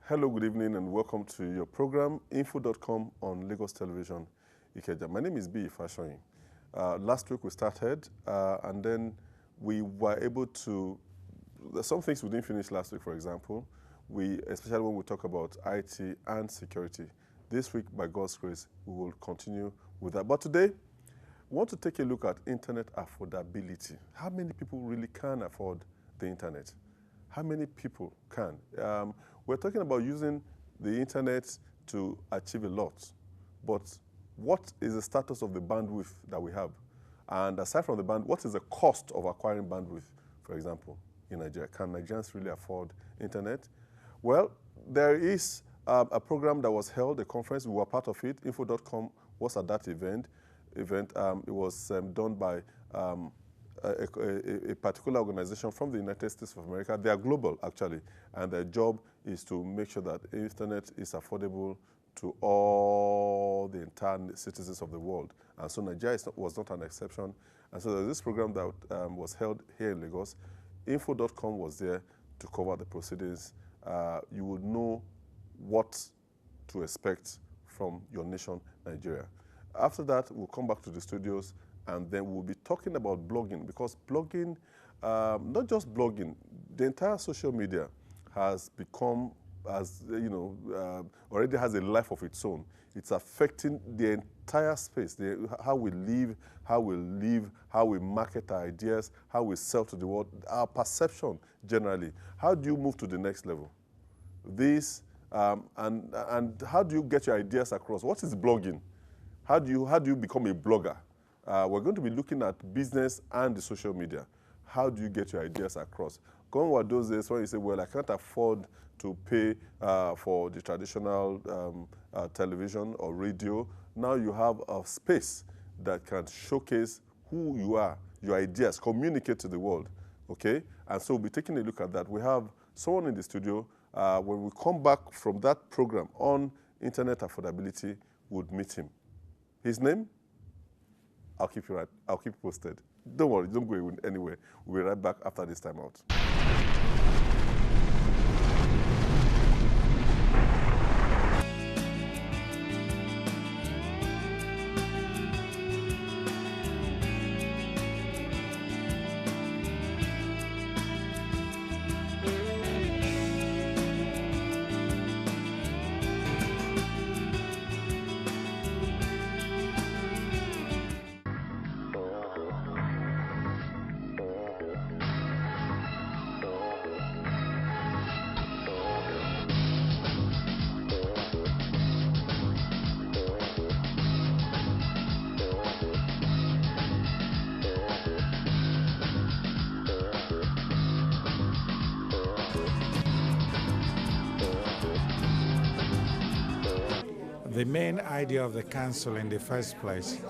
Hello, good evening, and welcome to your program, info.com on Lagos Television, Ikeja. My name is B. Fashoyin. Last week we started, and then we were able to, some things we didn't finish last week, for example, especially when we talk about IT and security. This week, by God's grace, we will continue with that. But today, we want to take a look at internet affordability. How many people really can afford the internet? How many people can? We're talking about using the internet to achieve a lot, but what is the status of the bandwidth that we have? And aside from the bandwidth, what is the cost of acquiring bandwidth, for example, in Nigeria? Can Nigerians really afford internet? Well, there is a program that was held, a conference, we were part of it. Info.com was at that event. It was done by a particular organization from the United States of America. They are global, actually, and their job is to make sure that internet is affordable to all the entire citizens of the world. And so Nigeria was not an exception. And so there's this program that was held here in Lagos. Info.com was there to cover the proceedings. You would know what to expect from your nation, Nigeria. After that, we'll come back to the studios, and then we'll be talking about blogging, because blogging, not just blogging, the entire social media has become, already has a life of its own. It's affecting the entire space, how we live, how we market our ideas, how we sell to the world, our perception generally. How do you move to the next level? This, and how do you get your ideas across? What is blogging? How do you become a blogger? We're going to be looking at business and the social media. How do you get your ideas across? Going with those days when you say, well, I can't afford to pay for the traditional television or radio. Now you have a space that can showcase who you are, your ideas, communicate to the world, okay? And so we'll be taking a look at that. We have someone in the studio. When we come back from that program on internet affordability, we'll meet him. His name? I'll keep you posted. Don't worry, don't go anywhere. We'll be right back after this time out. The main idea of the council in the first place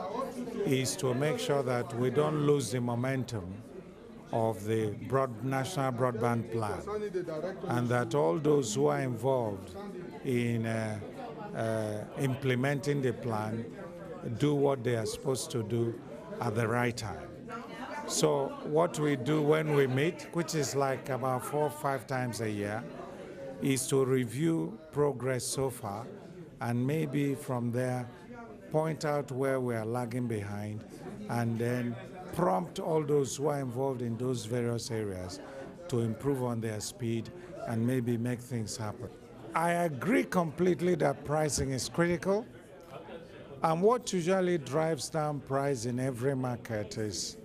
is to make sure that we don't lose the momentum of the national broadband plan, and that all those who are involved in implementing the plan do what they are supposed to do at the right time. So what we do when we meet, which is like about 4 or 5 times a year, is to review progress so far, and maybe from there point out where we are lagging behind, and then prompt all those who are involved in those various areas to improve on their speed and maybe make things happen. I agree completely that pricing is critical, and what usually drives down price in every market is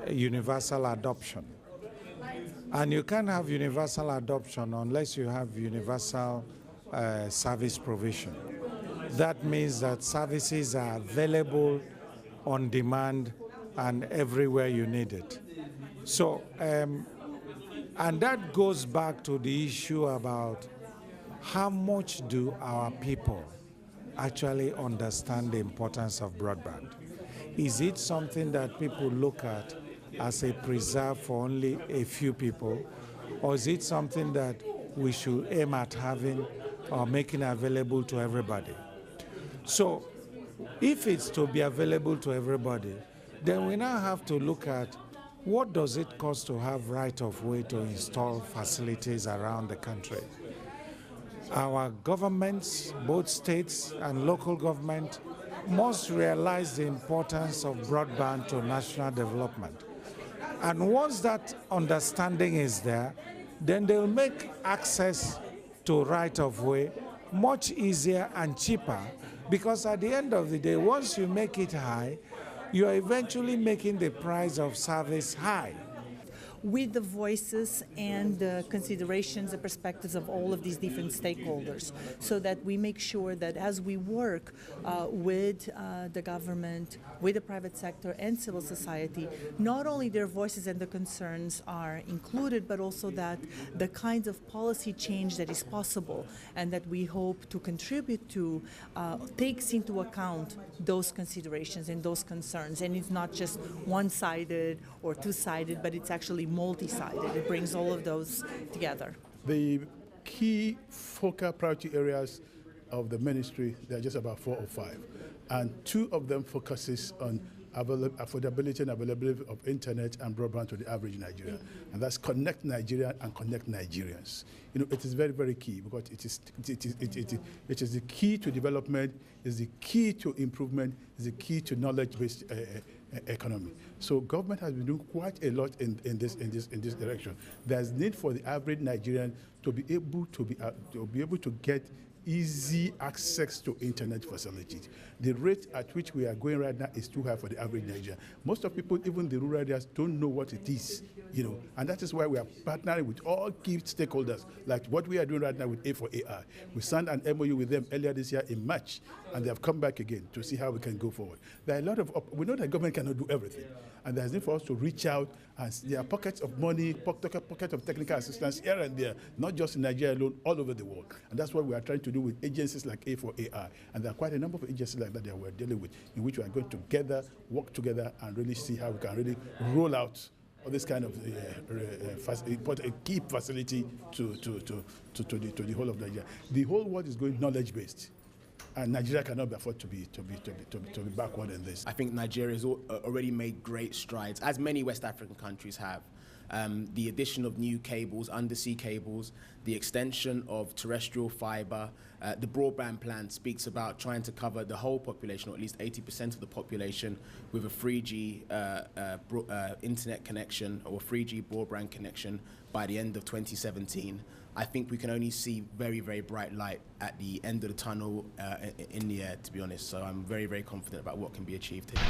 universal adoption. And you can't have universal adoption unless you have universal service provision. That means that services are available on demand and everywhere you need it. So, and that goes back to the issue about how much do our people actually understand the importance of broadband? Is it something that people look at as a preserve for only a few people, or is it something that we should aim at having or making available to everybody? So if it's to be available to everybody, then we now have to look at What does it cost to have right of way to install facilities around the country? Our governments, both states and local government, must realize the importance of broadband to national development. And once that understanding is there, then they'll make access to right of way much easier and cheaper, because at the end of the day, once you make it high, you are eventually making the price of service high. With the voices and the considerations, the perspectives of all of these different stakeholders, so that we make sure that as we work with the government, with the private sector and civil society, not only their voices and the concerns are included, but also that the kinds of policy change that is possible and that we hope to contribute to takes into account those considerations and those concerns. And it's not just one-sided or two-sided, but it's actually multi-sided. It brings all of those together. The key focal priority areas of the ministry, there are just about 4 or 5. And 2 of them focuses on affordability and availability of internet and broadband to the average Nigerian. And that's connect Nigeria and connect Nigerians. You know, it is very, very key, because it is the key to development, is the key to improvement, is the key to knowledge-based economy. So government has been doing quite a lot in this direction. There's need for the average Nigerian to be able to get easy access to internet facilities. The rate at which we are going right now is too high for the average Nigerian. Most of people, even the rural areas, don't know what it is, you know, and that is why we are partnering with all key stakeholders, like what we are doing right now with A4AI. We signed an MOU with them earlier this year in March, and they have come back again to see how we can go forward. There are a lot of, we know that government cannot do everything, and there's need for us to reach out, and there are pockets of money, pockets of technical assistance here and there, not just in Nigeria alone, all over the world. And that's what we are trying to do with agencies like A4AI. And there are quite a number of agencies like that we're dealing with, in which we are going together, work together, and really see how we can really roll out all this kind of key facility to the whole of Nigeria. The whole world is going knowledge-based, and Nigeria cannot afford to be backward in this. I think Nigeria has already made great strides, as many West African countries have. The addition of new cables, undersea cables, the extension of terrestrial fiber, the broadband plan speaks about trying to cover the whole population, or at least 80% of the population, with a 3G internet connection or 3G broadband connection by the end of 2017. I think we can only see very, very bright light at the end of the tunnel in the air, to be honest. So I'm very, very confident about what can be achieved here.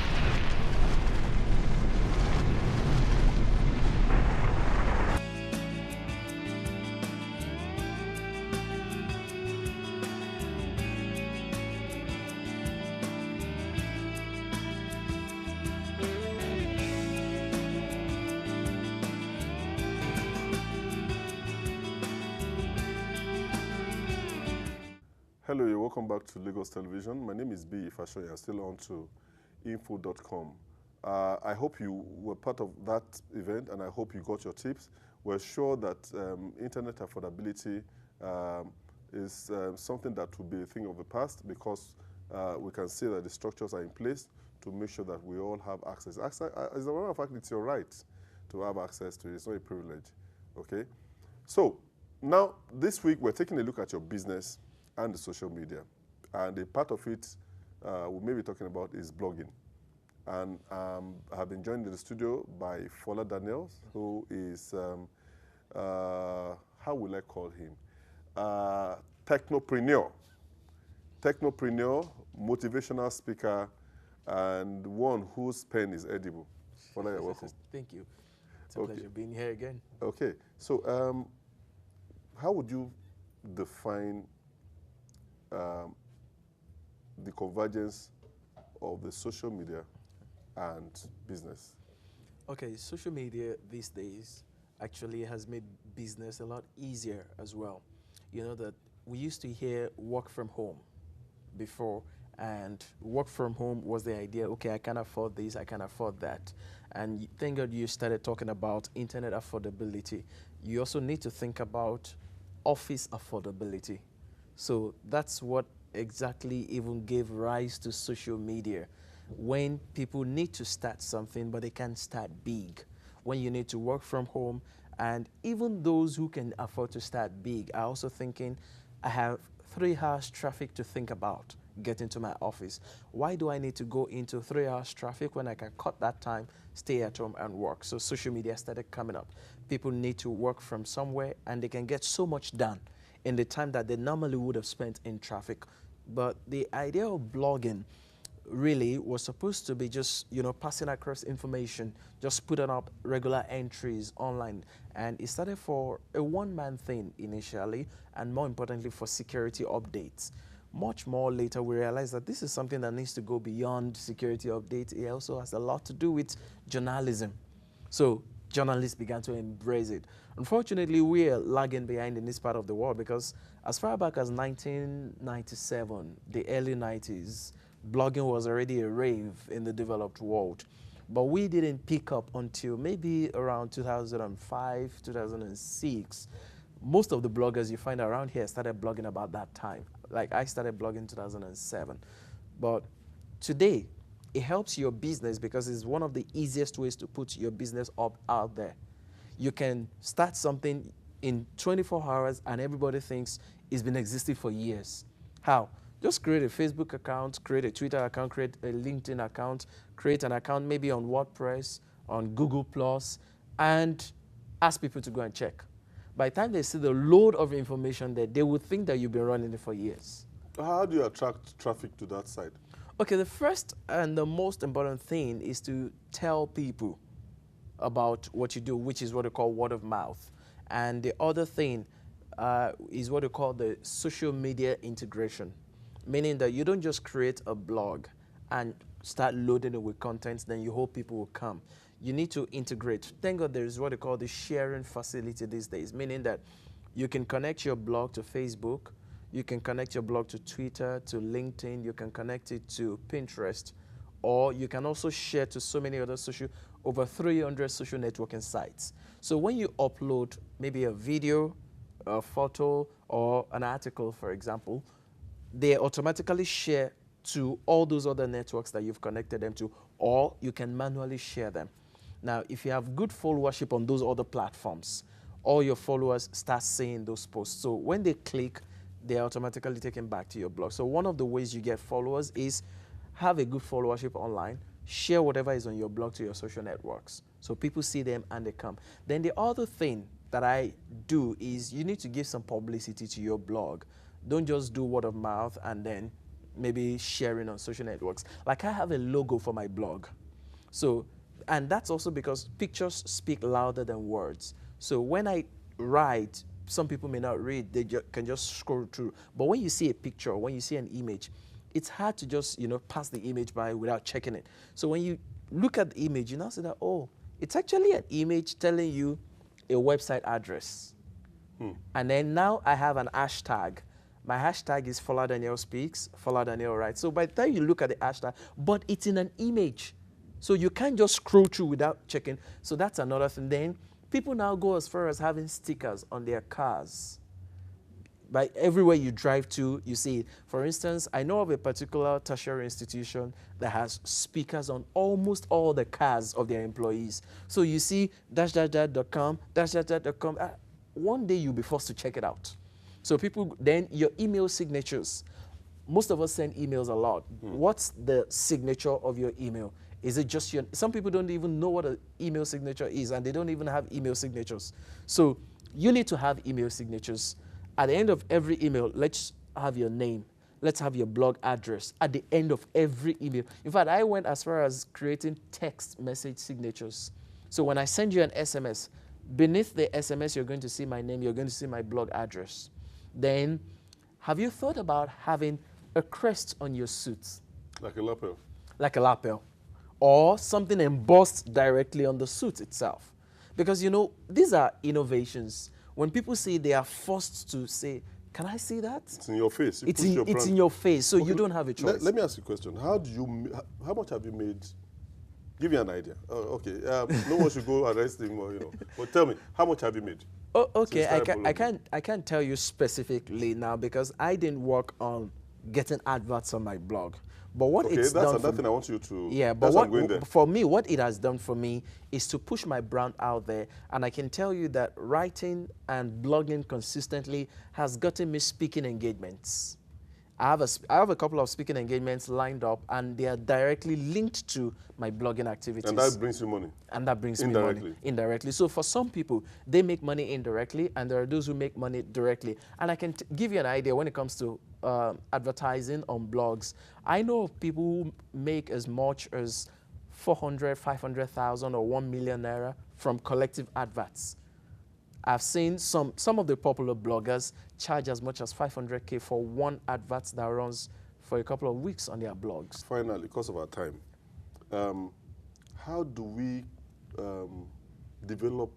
Hello, you're welcome back to Lagos Television. My name is B. Ifashoya. I'm still on to info.com. I hope you were part of that event, and I hope you got your tips. We're sure that internet affordability is something that will be a thing of the past, because we can see that the structures are in place to make sure that we all have access. As a matter of fact, it's your right to have access to it. It's not a privilege, okay? So now, this week, we're taking a look at your business and the social media. And a part of it we may be talking about is blogging. And I have been joined in the studio by Fola Daniels, who is, how will I call him? Technopreneur, motivational speaker, and one whose pen is edible. Fola, you're welcome. Thank you. It's a pleasure being here again. Okay, so how would you define the convergence of the social media and business? Okay, social media these days actually has made business a lot easier as well. You know that we used to hear work from home before, and work from home was the idea, okay, I can afford this, I can afford that. And thank God you started talking about internet affordability. You also need to think about office affordability. So that's what exactly even gave rise to social media. When people need to start something, but they can't start big, when you need to work from home. And even those who can afford to start big are also thinking, I have 3 hours traffic to think about getting to my office. Why do I need to go into 3 hours traffic when I can cut that time, stay at home and work? So social media started coming up. People need to work from somewhere and they can get so much done in the time that they normally would have spent in traffic. But the idea of blogging really was supposed to be just, passing across information, just putting up regular entries online. And it started for a one-man thing initially, and more importantly for security updates. Much more later, we realized that this is something that needs to go beyond security updates. It also has a lot to do with journalism. So journalists began to embrace it. Unfortunately, we are lagging behind in this part of the world because as far back as 1997, the early 90s, blogging was already a rave in the developed world. But we didn't pick up until maybe around 2005, 2006. Most of the bloggers you find around here started blogging about that time. Like I started blogging in 2007. But today, it helps your business because it's one of the easiest ways to put your business up out there. You can start something in 24 hours and everybody thinks it's been existing for years. How? Just create a Facebook account, create a Twitter account, create a LinkedIn account, create an account maybe on WordPress, on Google+, and ask people to go and check. By the time they see the load of information there, they would think that you've been running it for years. How do you attract traffic to that site? Okay, the first and the most important thing is to tell people about what you do, which is what they call word of mouth. And the other thing is what they call the social media integration, meaning that you don't just create a blog and start loading it with content, then you hope people will come. You need to integrate. Thank God there is what they call the sharing facility these days, meaning that you can connect your blog to Facebook, you can connect your blog to Twitter, to LinkedIn, you can connect it to Pinterest, or you can also share to so many other over 300 social networking sites. So when you upload maybe a video, a photo, or an article, for example, they automatically share to all those other networks that you've connected them to, or you can manually share them. Now, if you have good followership on those other platforms, all your followers start seeing those posts. So when they click, they're automatically taken back to your blog. So one of the ways you get followers is have a good followership online, share whatever is on your blog to your social networks. So people see them and they come. Then the other thing that I do is you need to give some publicity to your blog. Don't just do word of mouth and then maybe sharing on social networks. Like I have a logo for my blog. So, and that's also because pictures speak louder than words. So when I write, some people may not read, they can just scroll through. But when you see a picture, when you see an image, it's hard to just, pass the image by without checking it. So when you look at the image, you now see that, oh, it's actually an image telling you a website address. And then now I have an hashtag. My hashtag is Follow Daniel Speaks, Follow Daniel Writes. So by the time you look at the hashtag, but it's in an image. So you can't just scroll through without checking. So that's another thing. Then people now go as far as having stickers on their cars. By everywhere you drive to, you see it. For instance, I know of a particular tertiary institution that has speakers on almost all the cars of their employees. So you see --.com, --.com. One day you'll be forced to check it out. So people, then your email signatures. Most of us send emails a lot. What's the signature of your email? Is it just your, some people don't even know what an email signature is and they don't even have email signatures. So you need to have email signatures. At the end of every email, let's have your name. Let's have your blog address at the end of every email. In fact, I went as far as creating text message signatures. So when I send you an SMS, beneath the SMS, you're going to see my name, you're going to see my blog address. Then, have you thought about having a crest on your suit? Like a lapel? Like a lapel. Or something embossed directly on the suit itself. Because, these are innovations. When people see, they are forced to say, can I see that? It's in your face. It's in your face, so you don't have a choice. Let me ask you a question. How much have you made? Give me an idea. Okay. No one should go arrest him, But tell me, how much have you made? Oh, okay. I can't tell you specifically now because I didn't work on getting adverts on my blog. But what Okay, it's that's done another for thing I want you to. yeah, but that's why I'm going what there. for me, what it has done for me is to push my brand out there, and I can tell you that writing and blogging consistently has gotten me speaking engagements. I have a couple of speaking engagements lined up, and they are directly linked to my blogging activities. And that brings you money. And that brings me Indirectly. money indirectly. So for some people, they make money indirectly, and there are those who make money directly. And I can give you an idea when it comes to advertising on blogs. I know of people who make as much as 400, 500,000 or 1 million naira from collective adverts. I've seen some of the popular bloggers charge as much as 500K for one advert that runs for a couple of weeks on their blogs. Finally, because of our time, how do we develop,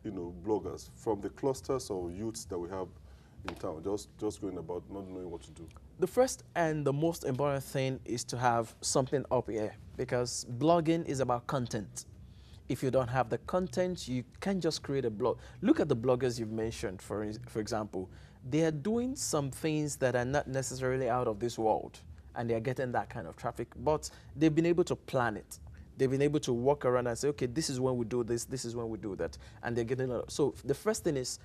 bloggers from the clusters of youths that we have in town, just going about not knowing what to do? The first and the most important thing is to have something up here, because blogging is about content. If you don't have the content, you can't just create a blog. Look at the bloggers you've mentioned, for example. They are doing some things that are not necessarily out of this world, and they are getting that kind of traffic, but they've been able to plan it. They've been able to walk around and say, okay, this is when we do this is when we do that, and they're getting a lot. So the first thing is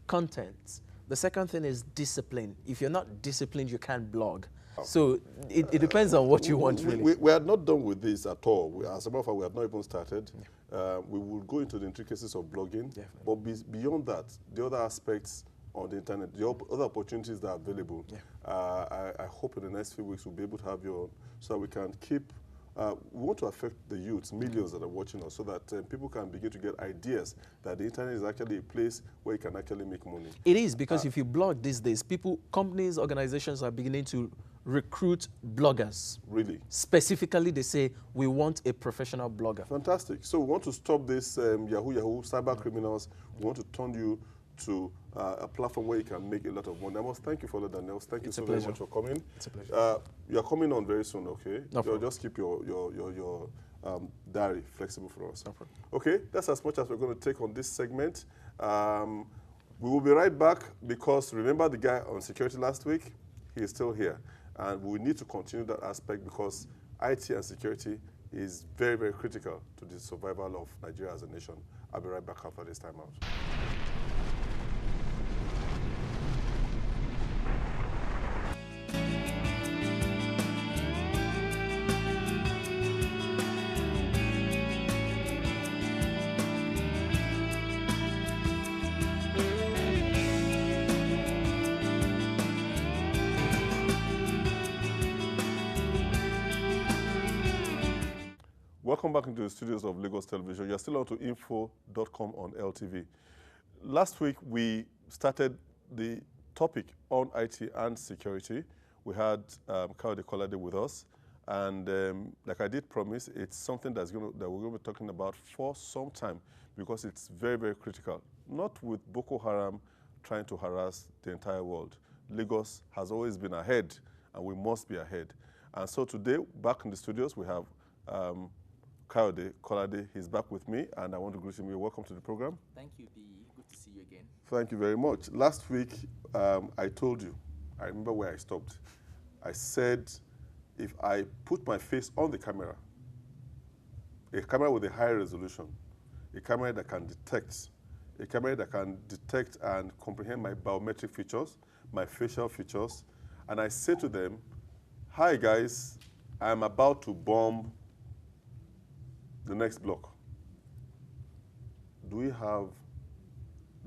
content. The second thing is discipline. If you're not disciplined, you can't blog. So it depends on what you want, really. We are not done with this at all. As a matter of fact, we have not even started. We will go into the intricacies of blogging. Definitely. But beyond that, the other aspects on the internet, the other opportunities that are available, I hope in the next few weeks we'll be able to have you on so that we can keep. We want to affect the youths, millions that are watching us, so that people can begin to get ideas that the internet is actually a place where you can actually make money. It is, because if you blog these days, companies, organizations are beginning to recruit bloggers. Really? Specifically, they say, we want a professional blogger. Fantastic. So we want to stop this Yahoo cyber criminals. We want to turn you to a platform where you can make a lot of money. I must thank you for that, Daniel. Thank you so very much for coming. It's a pleasure. You're coming on very soon, okay? No problem. Just keep your diary flexible for us. No problem. Okay, that's as much as we're going to take on this segment. We will be right back, because remember the guy on security last week? He is still here. And we need to continue that aspect, because IT and security is very, very critical to the survival of Nigeria as a nation. I'll be right back after this time out. Welcome back into the studios of Lagos Television. You're still on to info.com on LTV. Last week, we started the topic on IT and security. We had Kayode Kolade with us. And like I did promise, it's something that we're going to be talking about for some time, because it's very, very critical. Not with Boko Haram trying to harass the entire world. Lagos has always been ahead, and we must be ahead. And so today, back in the studios, we have Kayode Kolade. He's back with me, and I want to greet him. Welcome to the program. Thank you, B. Good to see you again. Thank you very much. Last week, I told you, I remember where I stopped. I said, if I put my face on the camera, a camera with a high resolution, a camera that can detect, and comprehend my biometric features, my facial features, and I say to them, hi guys, I'm about to bomb the next block. Do we have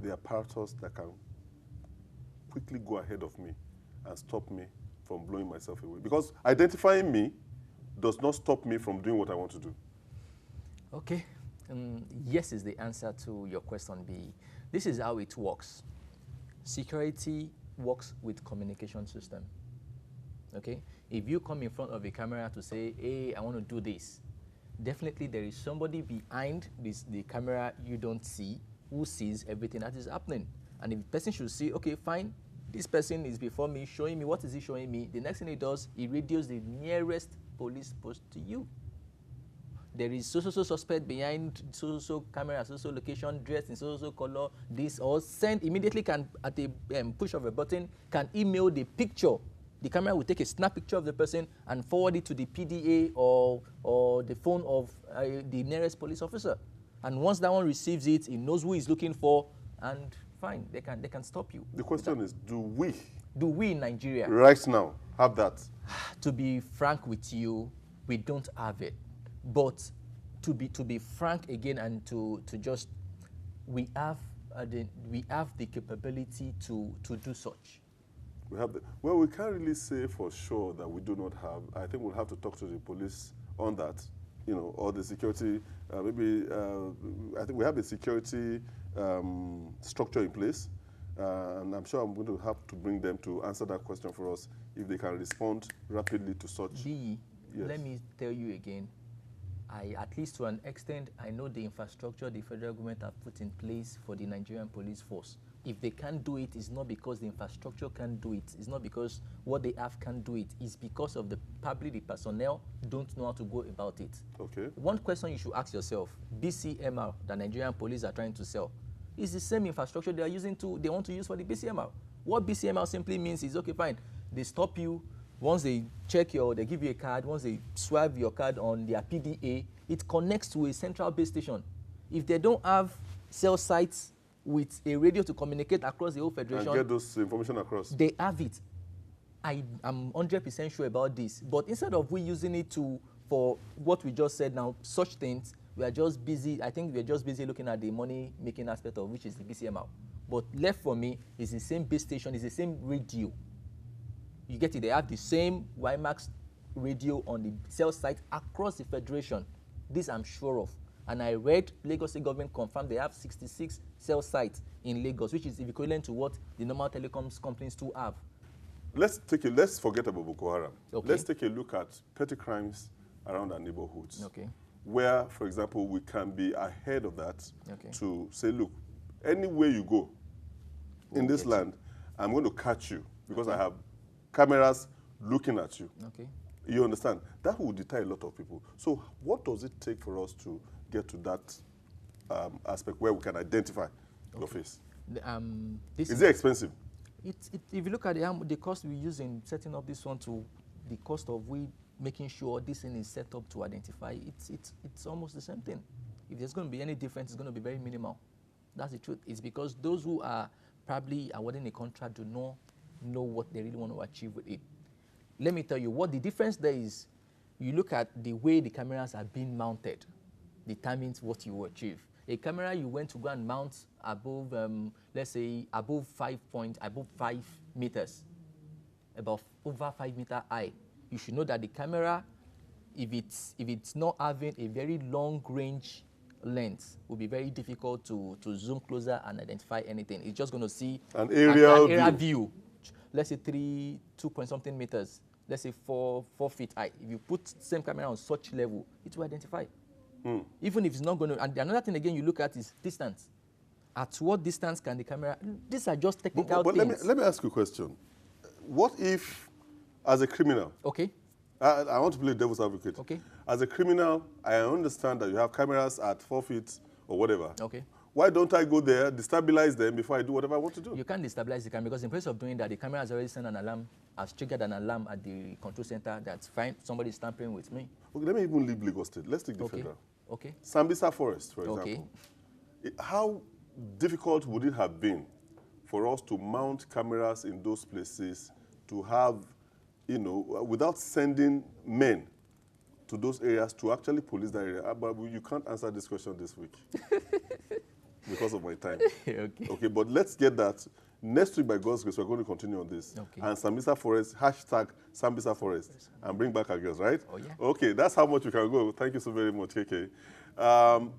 the apparatus that can quickly go ahead of me and stop me from blowing myself away? Because identifying me does not stop me from doing what I want to do. Okay. Yes is the answer to your question, B. This is how it works. Security works with communication system. Okay? If you come in front of a camera to say, hey, I want to do this, definitely there is somebody behind the camera you don't see who sees everything that is happening. And if the person should see, okay, fine, this person is before me, showing me, what is he showing me? The next thing he does, he radios the nearest police post to you. There is so suspect behind so camera, so location, dressed in so color, this, or send immediately, can, at a push of a button, can email the picture, The camera will take a snap picture of the person and forward it to the PDA or the phone of the nearest police officer. And once that one receives it, he knows who he's looking for, and fine, they can stop you. The question is, do we in Nigeria right now have that? To be frank with you, we don't have it. But to be frank again, and to just, we have the capability to do such. We have well, we can't really say for sure that we do not have. I think we'll have to talk to the police on that, or the security. I think we have the security structure in place, and I'm sure I'm going to have to bring them to answer that question for us if they can respond rapidly to such. Yes. Let me tell you again, at least to an extent, I know the infrastructure the federal government have put in place for the Nigerian police force. If they can't do it, it's not because the infrastructure can't do it. It's not because what they have can't do it. It's because of the personnel don't know how to go about it. Okay. One question you should ask yourself, BCMR, the Nigerian police are trying to sell, is the same infrastructure they want to use for the BCMR. What BCMR simply means is, okay, fine, they stop you. Once they check they give you a card, once they swipe your card on their PDA, it connects to a central base station. If they don't have cell sites with a radio to communicate across the whole federation, and get those information across, they have it. I'm 100% sure about this. But instead of we using it for what we just said now, such things, we are just busy. I think we are just busy looking at the money-making aspect of which is the BCMR. But left for me is the same base station, is the same radio. You get it? They have the same WiMAX radio on the cell site across the federation. This I'm sure of. And I read Lagos State government confirmed they have 66 cell sites in Lagos, which is equivalent to what the normal telecoms companies too have. Let's forget about Boko Haram. Okay. Let's take a look at petty crimes around our neighborhoods. Okay. Where, for example, we can be ahead of that Okay. to say, look, anywhere you go in this land, I'm going to catch you because I have cameras looking at you. Okay. You understand? That will deter a lot of people. So what does it take for us to get to that aspect where we can identify your face? Is it expensive? If you look at the cost we use in setting up this one to the cost of we making sure this thing is set up to identify, it's almost the same thing. If there's going to be any difference, it's going to be very minimal. That's the truth. It's because those who are probably awarding a contract do not know what they really want to achieve with it. Let me tell you what the difference there is. You look at the way the cameras are being mounted, determines what you will achieve. A camera you went to go and mount above, let's say, above 5 meters, about over 5 meter high, you should know that the camera, if it's not having a very long range lens, will be very difficult to zoom closer and identify anything. It's just going to see an aerial view. Let's say 2 point something meters, let's say 4 feet high. If you put same camera on such level, it will identify. Even if it's not going to. And another thing again you look at is distance. At what distance can the camera? These are just technical but things. let me ask you a question. What if, as a criminal, okay, I want to play devil's advocate. Okay. As a criminal, I understand that you have cameras at 4 feet or whatever. Okay. Why don't I go there, destabilize them before I do whatever I want to do? You can't destabilize the camera because in place of doing that, the camera has already sent an alarm, has triggered an alarm at the control center. That's fine. Somebody's tampering with me. Okay, let me even leave Lagos State. Let's take the Okay. federal. Okay. Sambisa Forest, for example. Okay. How difficult would it have been for us to mount cameras in those places to have, without sending men to those areas to actually police that area? But you can't answer this question this week because of my time. Okay, but let's get that. Next week, by God's grace, we're going to continue on this. Okay. And Sambisa Forest, hashtag Sambisa Forest, and bring back our girls, right? Oh, yeah. Okay, that's how much we can go. Thank you so very much, KK.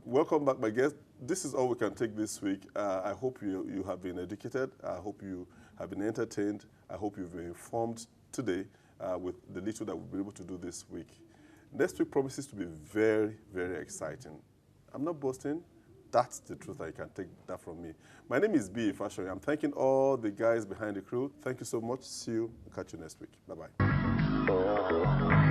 Welcome back, my guest. This is all we can take this week. I hope you have been educated. I hope you have been entertained. I hope you've been informed today with the little that we'll be able to do this week. Next week promises to be very, very exciting. I'm not boasting. That's the truth. I can take that from me. My name is B. Fashoy. I'm thanking all the guys behind the crew. Thank you so much. See you. Catch you next week. Bye-bye.